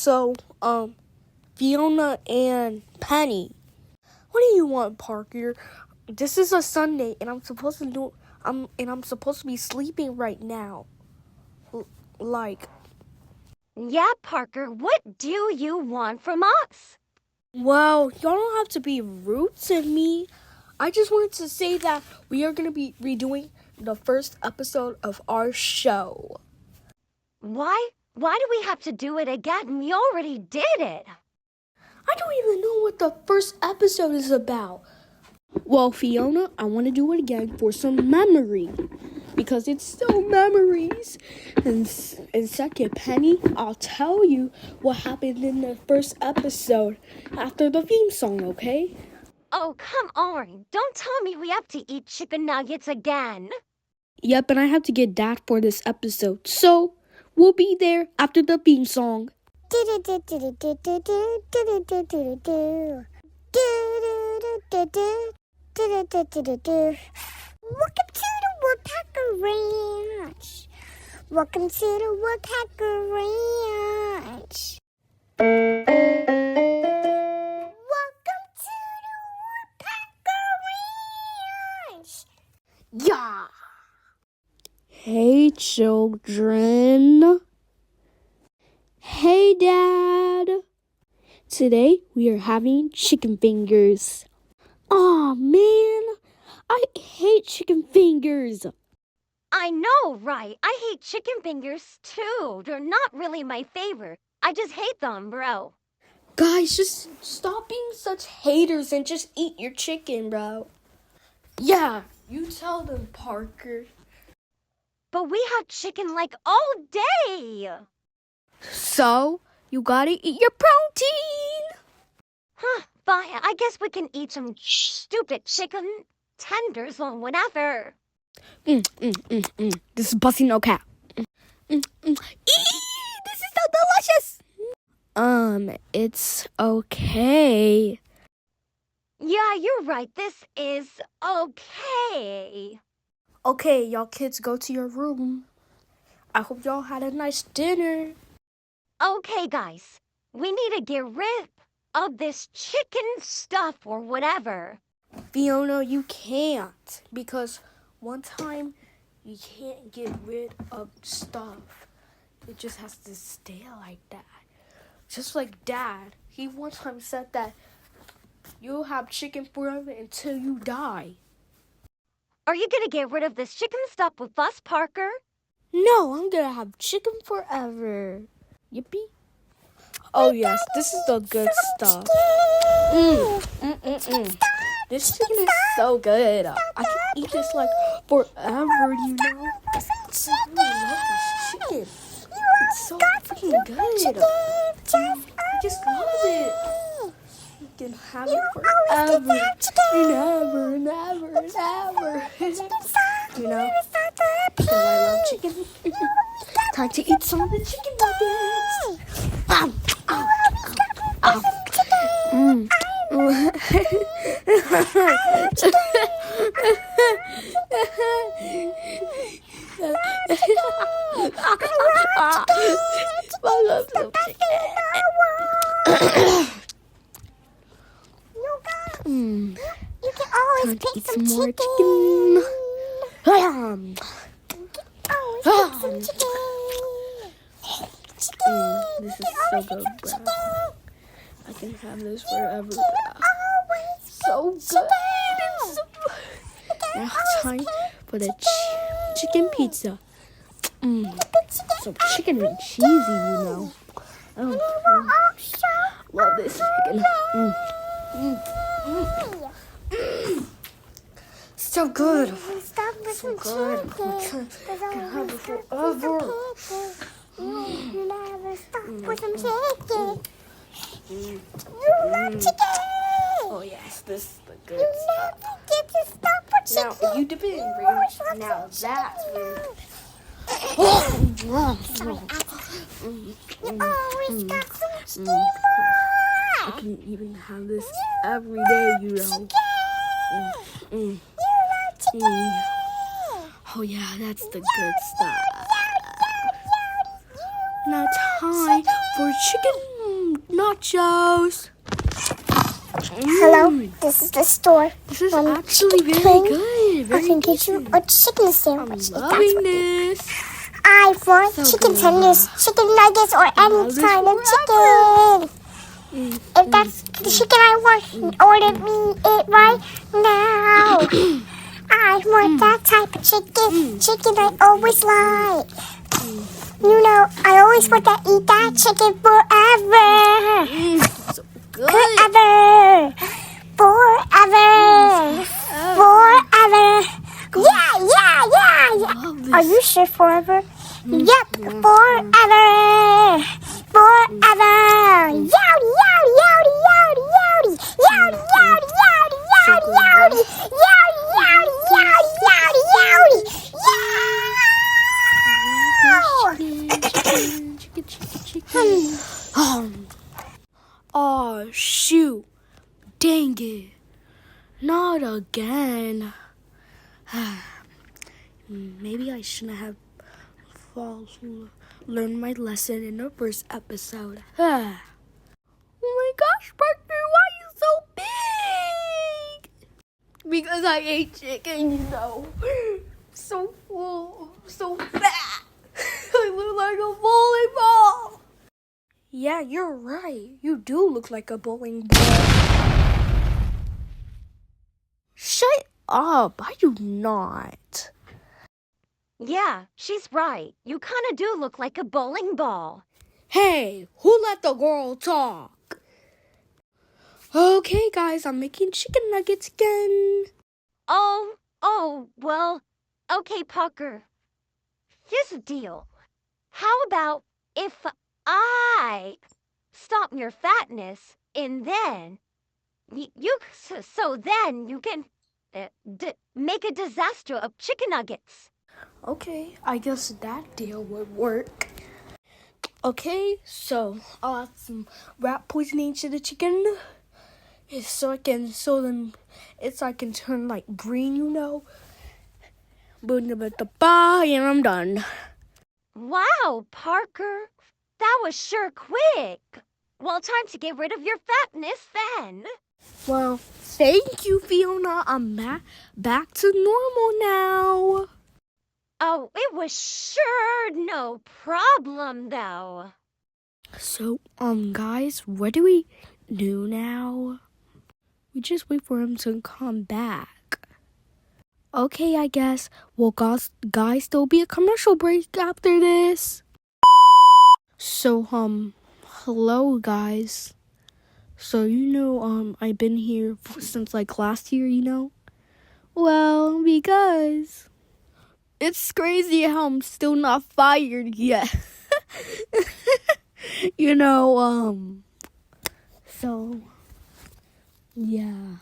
also, Fiona and Penny. What do you want, Parker? This is a Sunday, and I'm supposed to be sleeping right now. Yeah, Parker, what do you want from us? Well, y'all don't have to be rude to me. I just wanted to say that we are going to be redoing the first episode of our show. Why? Why do we have to do it again? We already did it. I don't even know what the first episode is about. Well, Fiona, I want to do it again for some memory. Because it's still memories. And second, Penny, I'll tell you what happened in the first episode after the theme song, okay? Oh, come on. Don't tell me we have to eat chicken nuggets again. Yep, and I have to get Dad for this episode. So, we'll be there after the theme song. Welcome to the Woodpecker Ranch. Welcome to the Woodpecker Ranch. Welcome to the Woodpecker Ranch. Yeah. Hey, children. Hey, Dad. Today, we are having chicken fingers. Aw, man. I hate chicken fingers. I know, right? I hate chicken fingers, too. They're not really my favorite. I just hate them, bro. Guys, just stop being such haters and just eat your chicken, bro. Yeah, you tell them, Parker. But we have chicken like all day. So, you gotta eat your protein. Huh, fine. I guess we can eat some stupid chicken tenders or whatever. This is Bussy No Cap. This is so delicious. It's okay. Yeah, you're right. This is okay. Okay, y'all kids, go to your room. I hope y'all had a nice dinner. Okay, guys. We need to get rid of this chicken stuff or whatever. Fiona, you can't. Because one time, you can't get rid of stuff. It just has to stay like that. Just like Dad. He one time said that you'll have chicken forever until you die. Are you gonna get rid of this chicken stuff with us, Parker? No, I'm gonna have chicken forever. Yippee. Oh yes, this is the good stuff. This chicken is so good. I can eat this like forever, you know. I really love this chicken. It's so freaking good. I just love it. You can have it forever and ever and ever and ever. You know, because I love chicken. Time to eat some of the chicken nuggets. You can always Time to pick eat some more chicken. chicken. Always pick some chicken. This is so good, bro. I can have this forever, bro. So good. Now time for the chicken pizza. So chicken and cheesy, you know. Love this chicken. So good. So good. Can have it forever. You never stop with some chicken. You love chicken. Oh yes, this is the good You stuff. never get to stop with chicken. Now you dip it in ranch. Now that's weird. You always got some chicken. I can even have this every day, you know. You love chicken. Oh yeah, that's the good stuff. Now time for chicken nachos. Hello, this is the store. This is Um, actually very King, good. I Very can get you decent. a chicken I'm sandwich. loving this. I want So chicken good. tenders, chicken nuggets, or any love this kind of forever. chicken. If that's the chicken I want, order me it right now. I want that type of chicken. Chicken I always like. You know, I always want to eat that chicken forever. So good. Forever. Forever. Forever. Yeah. Love this. Are you sure forever? Yep, forever. Forever. Yowdy, yowdy, yowdy, yowdy, yowdy. Yowdy, yowdy, yowdy, yowdy, yowdy. Yowdy, yowdy, yowdy, yowdy, yowdy. Chicken. Oh, shoot. Dang it. Not again. Maybe I shouldn't have learned my lesson in the first episode. Oh my gosh, Parker, why are you so big? Because I ate chicken, you know. So full, so fat. I look like a bowling ball. Yeah, you're right. You do look like a bowling ball. Shut up. I do not. Yeah, she's right. You kind of do look like a bowling ball. Hey, who let the girl talk? Okay, guys, I'm making chicken nuggets again. Well, okay, Parker. Here's the deal. How about if I stop your fatness and then then you can make a disaster of chicken nuggets. Okay, I guess that deal would work. Okay, so I'll add some rat poisoning to the chicken. So I can turn like green, you know. And I'm done. Wow, Parker. That was sure quick. Well, time to get rid of your fatness then. Well, thank you, Fiona. I'm back to normal now. Oh, it was sure no problem, though. So, guys, what do we do now? We just wait for him to come back. Okay, I guess. Well, guys, there'll be a commercial break after this. So, hello, guys. So, I've been here since, like, last year, you know? Well, because it's crazy how I'm still not fired yet. So, yeah,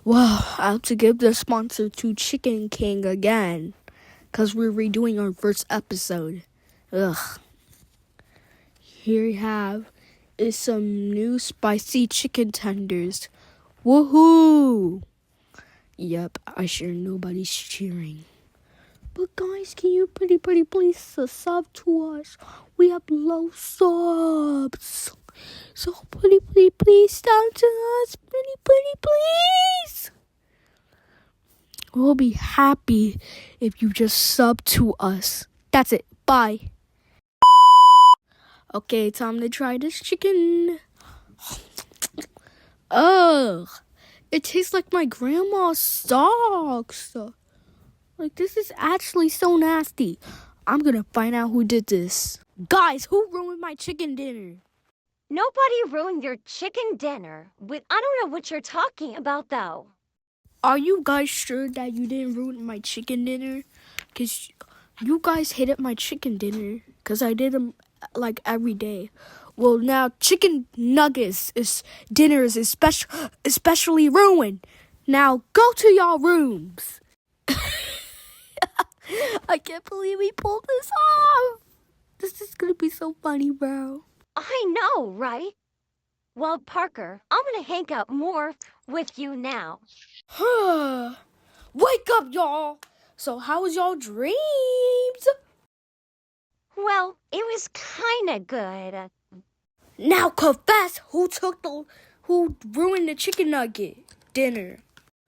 Well, I have to give the sponsor to Chicken King again, because we're redoing our first episode. Ugh. Here we have is some new spicy chicken tenders. Woohoo! Yep, I sure nobody's cheering. But guys, can you pretty please sub to us? We have low subs. So pretty please down to us. Pretty please. We'll be happy if you just sub to us. That's it. Bye. Okay, time to try this chicken. Ugh. It tastes like my grandma's socks. Like, this is actually so nasty. I'm gonna find out who did this. Guys, who ruined my chicken dinner? Nobody ruined your chicken dinner. I don't know what you're talking about, though. Are you guys sure that you didn't ruin my chicken dinner? Because you guys hated my chicken dinner. Because I did them, like, every day. Well, now chicken nuggets dinner is especially ruined. Now, go to y'all rooms. I can't believe we pulled this off. This is going to be so funny, bro. I know, right? Well, Parker, I'm gonna hang out more with you now. Wake up, y'all. So how was y'all dreams? Well, it was kinda good. Now confess who ruined the chicken nugget dinner.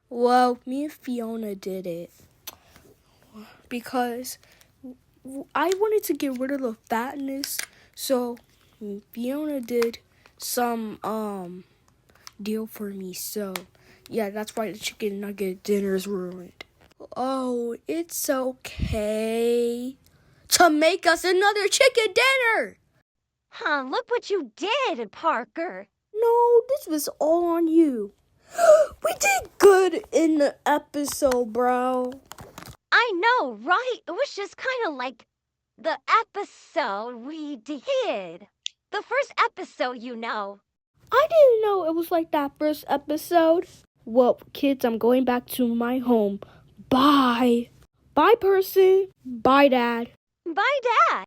Well, me and Fiona did it. Because I wanted to get rid of the fatness, so Fiona did some deal for me. So yeah, that's why the chicken nugget dinner is ruined. Oh, it's okay to make us another chicken dinner. Huh, look what you did, Parker. No, this was all on you. We did good in the episode, bro. I know, right? It was just kind of like the episode we did. The first episode, you know. I didn't know it was like that first episode. Well, kids, I'm going back to my home. Bye. Bye, person. Bye, Dad. Bye, Dad.